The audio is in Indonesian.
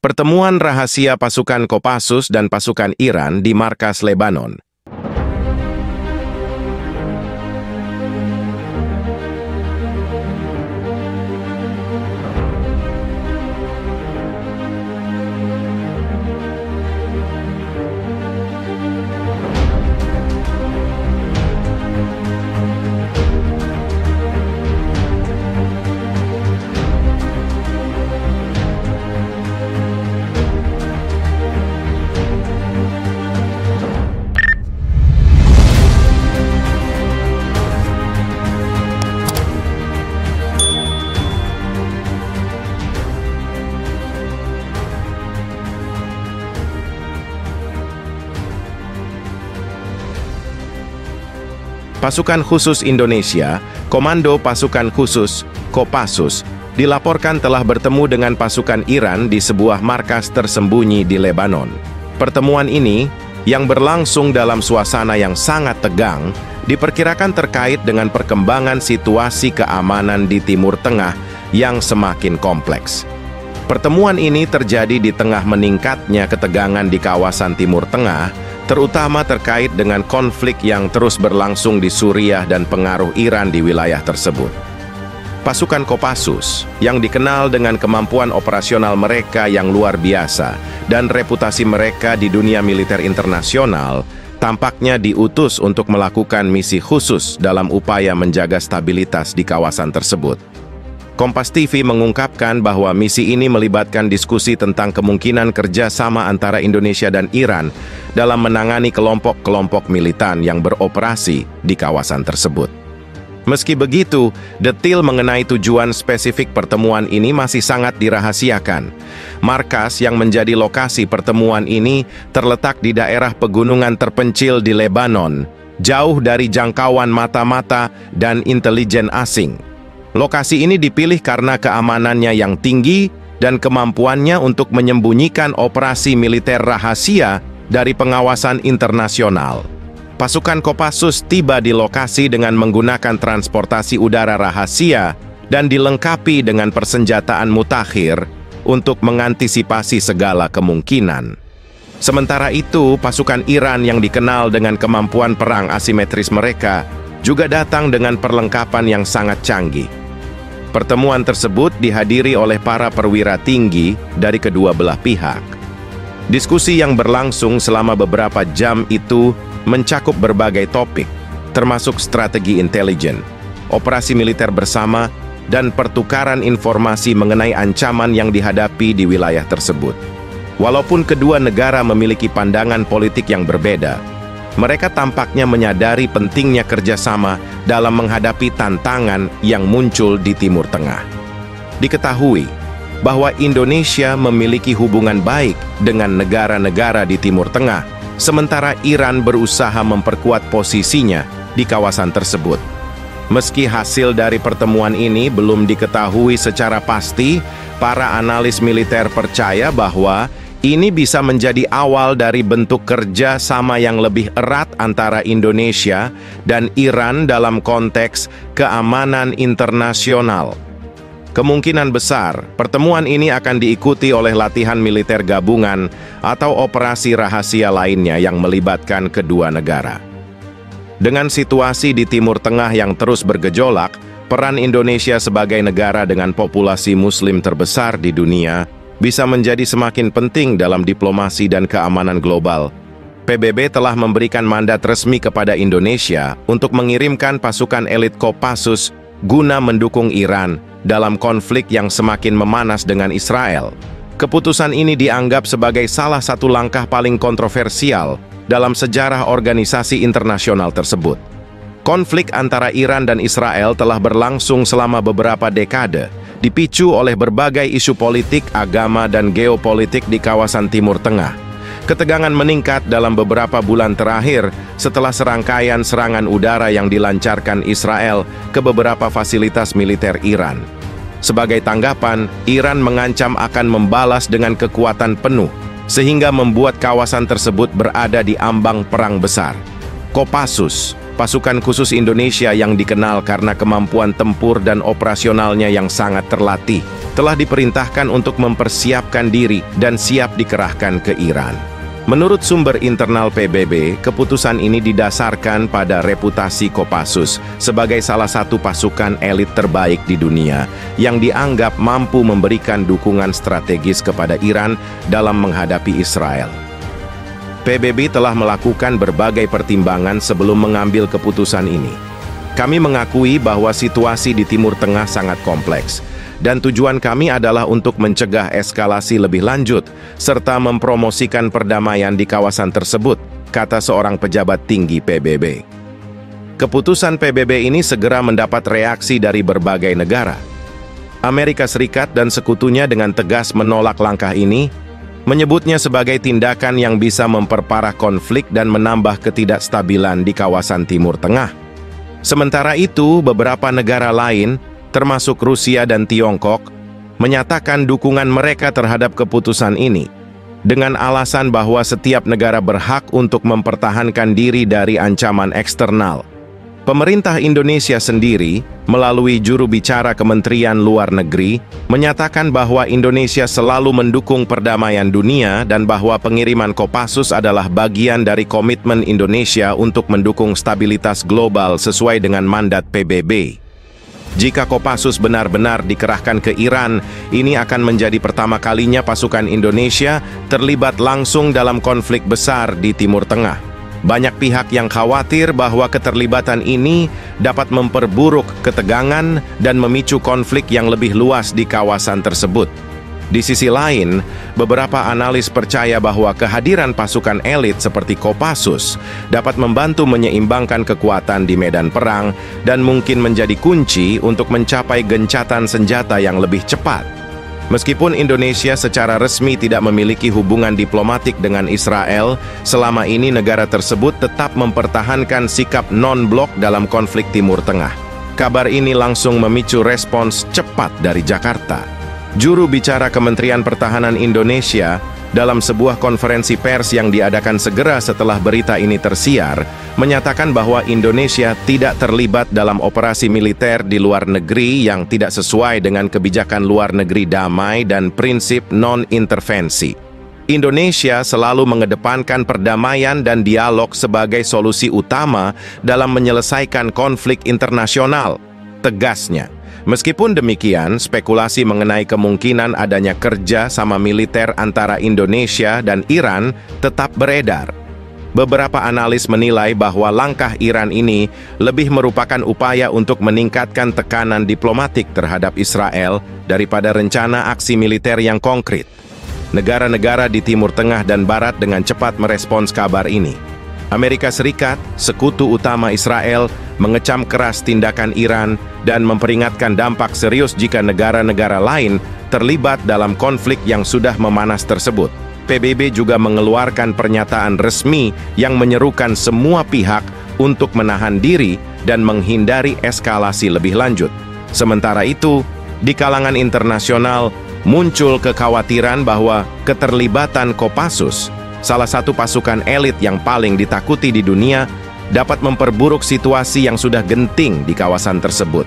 Pertemuan rahasia pasukan Kopassus dan pasukan Iran di markas Lebanon. Pasukan Khusus Indonesia, Komando Pasukan Khusus, Kopassus, dilaporkan telah bertemu dengan pasukan Iran di sebuah markas tersembunyi di Lebanon. Pertemuan ini, yang berlangsung dalam suasana yang sangat tegang, diperkirakan terkait dengan perkembangan situasi keamanan di Timur Tengah yang semakin kompleks. Pertemuan ini terjadi di tengah meningkatnya ketegangan di kawasan Timur Tengah, terutama terkait dengan konflik yang terus berlangsung di Suriah dan pengaruh Iran di wilayah tersebut. Pasukan Kopassus, yang dikenal dengan kemampuan operasional mereka yang luar biasa dan reputasi mereka di dunia militer internasional, tampaknya diutus untuk melakukan misi khusus dalam upaya menjaga stabilitas di kawasan tersebut. Kompas TV mengungkapkan bahwa misi ini melibatkan diskusi tentang kemungkinan kerjasama antara Indonesia dan Iran dalam menangani kelompok-kelompok militan yang beroperasi di kawasan tersebut. Meski begitu, detil mengenai tujuan spesifik pertemuan ini masih sangat dirahasiakan. Markas yang menjadi lokasi pertemuan ini terletak di daerah pegunungan terpencil di Lebanon, jauh dari jangkauan mata-mata dan intelijen asing. Lokasi ini dipilih karena keamanannya yang tinggi dan kemampuannya untuk menyembunyikan operasi militer rahasia dari pengawasan internasional. Pasukan Kopassus tiba di lokasi dengan menggunakan transportasi udara rahasia dan dilengkapi dengan persenjataan mutakhir untuk mengantisipasi segala kemungkinan. Sementara itu, pasukan Iran yang dikenal dengan kemampuan perang asimetris mereka juga datang dengan perlengkapan yang sangat canggih. Pertemuan tersebut dihadiri oleh para perwira tinggi dari kedua belah pihak. Diskusi yang berlangsung selama beberapa jam itu mencakup berbagai topik, termasuk strategi intelijen, operasi militer bersama, dan pertukaran informasi mengenai ancaman yang dihadapi di wilayah tersebut. Walaupun kedua negara memiliki pandangan politik yang berbeda, mereka tampaknya menyadari pentingnya kerjasama dalam menghadapi tantangan yang muncul di Timur Tengah. Diketahui bahwa Indonesia memiliki hubungan baik dengan negara-negara di Timur Tengah, sementara Iran berusaha memperkuat posisinya di kawasan tersebut. Meski hasil dari pertemuan ini belum diketahui secara pasti, para analis militer percaya bahwa ini bisa menjadi awal dari bentuk kerja sama yang lebih erat antara Indonesia dan Iran dalam konteks keamanan internasional. Kemungkinan besar, pertemuan ini akan diikuti oleh latihan militer gabungan atau operasi rahasia lainnya yang melibatkan kedua negara. Dengan situasi di Timur Tengah yang terus bergejolak, peran Indonesia sebagai negara dengan populasi Muslim terbesar di dunia bisa menjadi semakin penting dalam diplomasi dan keamanan global. PBB telah memberikan mandat resmi kepada Indonesia untuk mengirimkan pasukan elit Kopassus guna mendukung Iran dalam konflik yang semakin memanas dengan Israel. Keputusan ini dianggap sebagai salah satu langkah paling kontroversial dalam sejarah organisasi internasional tersebut. Konflik antara Iran dan Israel telah berlangsung selama beberapa dekade, dipicu oleh berbagai isu politik, agama, dan geopolitik di kawasan Timur Tengah. Ketegangan meningkat dalam beberapa bulan terakhir setelah serangkaian serangan udara yang dilancarkan Israel ke beberapa fasilitas militer Iran. Sebagai tanggapan, Iran mengancam akan membalas dengan kekuatan penuh, sehingga membuat kawasan tersebut berada di ambang perang besar. Kopassus, pasukan khusus Indonesia yang dikenal karena kemampuan tempur dan operasionalnya yang sangat terlatih, telah diperintahkan untuk mempersiapkan diri dan siap dikerahkan ke Iran. Menurut sumber internal PBB, keputusan ini didasarkan pada reputasi Kopassus sebagai salah satu pasukan elit terbaik di dunia yang dianggap mampu memberikan dukungan strategis kepada Iran dalam menghadapi Israel. PBB telah melakukan berbagai pertimbangan sebelum mengambil keputusan ini. Kami mengakui bahwa situasi di Timur Tengah sangat kompleks, dan tujuan kami adalah untuk mencegah eskalasi lebih lanjut, serta mempromosikan perdamaian di kawasan tersebut, kata seorang pejabat tinggi PBB. Keputusan PBB ini segera mendapat reaksi dari berbagai negara. Amerika Serikat dan sekutunya dengan tegas menolak langkah ini, menyebutnya sebagai tindakan yang bisa memperparah konflik dan menambah ketidakstabilan di kawasan Timur Tengah. Sementara itu, beberapa negara lain, termasuk Rusia dan Tiongkok, menyatakan dukungan mereka terhadap keputusan ini, dengan alasan bahwa setiap negara berhak untuk mempertahankan diri dari ancaman eksternal. Pemerintah Indonesia sendiri, melalui juru bicara Kementerian Luar Negeri, menyatakan bahwa Indonesia selalu mendukung perdamaian dunia dan bahwa pengiriman Kopassus adalah bagian dari komitmen Indonesia untuk mendukung stabilitas global sesuai dengan mandat PBB. Jika Kopassus benar-benar dikerahkan ke Iran, ini akan menjadi pertama kalinya pasukan Indonesia terlibat langsung dalam konflik besar di Timur Tengah. Banyak pihak yang khawatir bahwa keterlibatan ini dapat memperburuk ketegangan dan memicu konflik yang lebih luas di kawasan tersebut. Di sisi lain, beberapa analis percaya bahwa kehadiran pasukan elit seperti Kopassus dapat membantu menyeimbangkan kekuatan di medan perang dan mungkin menjadi kunci untuk mencapai gencatan senjata yang lebih cepat. Meskipun Indonesia secara resmi tidak memiliki hubungan diplomatik dengan Israel, selama ini negara tersebut tetap mempertahankan sikap non-blok dalam konflik Timur Tengah. Kabar ini langsung memicu respons cepat dari Jakarta. Juru bicara Kementerian Pertahanan Indonesia dalam sebuah konferensi pers yang diadakan segera setelah berita ini tersiar, menyatakan bahwa Indonesia tidak terlibat dalam operasi militer di luar negeri yang tidak sesuai dengan kebijakan luar negeri damai dan prinsip non-intervensi. Indonesia selalu mengedepankan perdamaian dan dialog sebagai solusi utama dalam menyelesaikan konflik internasional, tegasnya. Meskipun demikian, spekulasi mengenai kemungkinan adanya kerja sama militer antara Indonesia dan Iran tetap beredar. Beberapa analis menilai bahwa langkah Iran ini lebih merupakan upaya untuk meningkatkan tekanan diplomatik terhadap Israel daripada rencana aksi militer yang konkret. Negara-negara di Timur Tengah dan Barat dengan cepat merespons kabar ini. Amerika Serikat, sekutu utama Israel, mengecam keras tindakan Iran dan memperingatkan dampak serius jika negara-negara lain terlibat dalam konflik yang sudah memanas tersebut. PBB juga mengeluarkan pernyataan resmi yang menyerukan semua pihak untuk menahan diri dan menghindari eskalasi lebih lanjut. Sementara itu, di kalangan internasional muncul kekhawatiran bahwa keterlibatan Kopassus, salah satu pasukan elit yang paling ditakuti di dunia, dapat memperburuk situasi yang sudah genting di kawasan tersebut.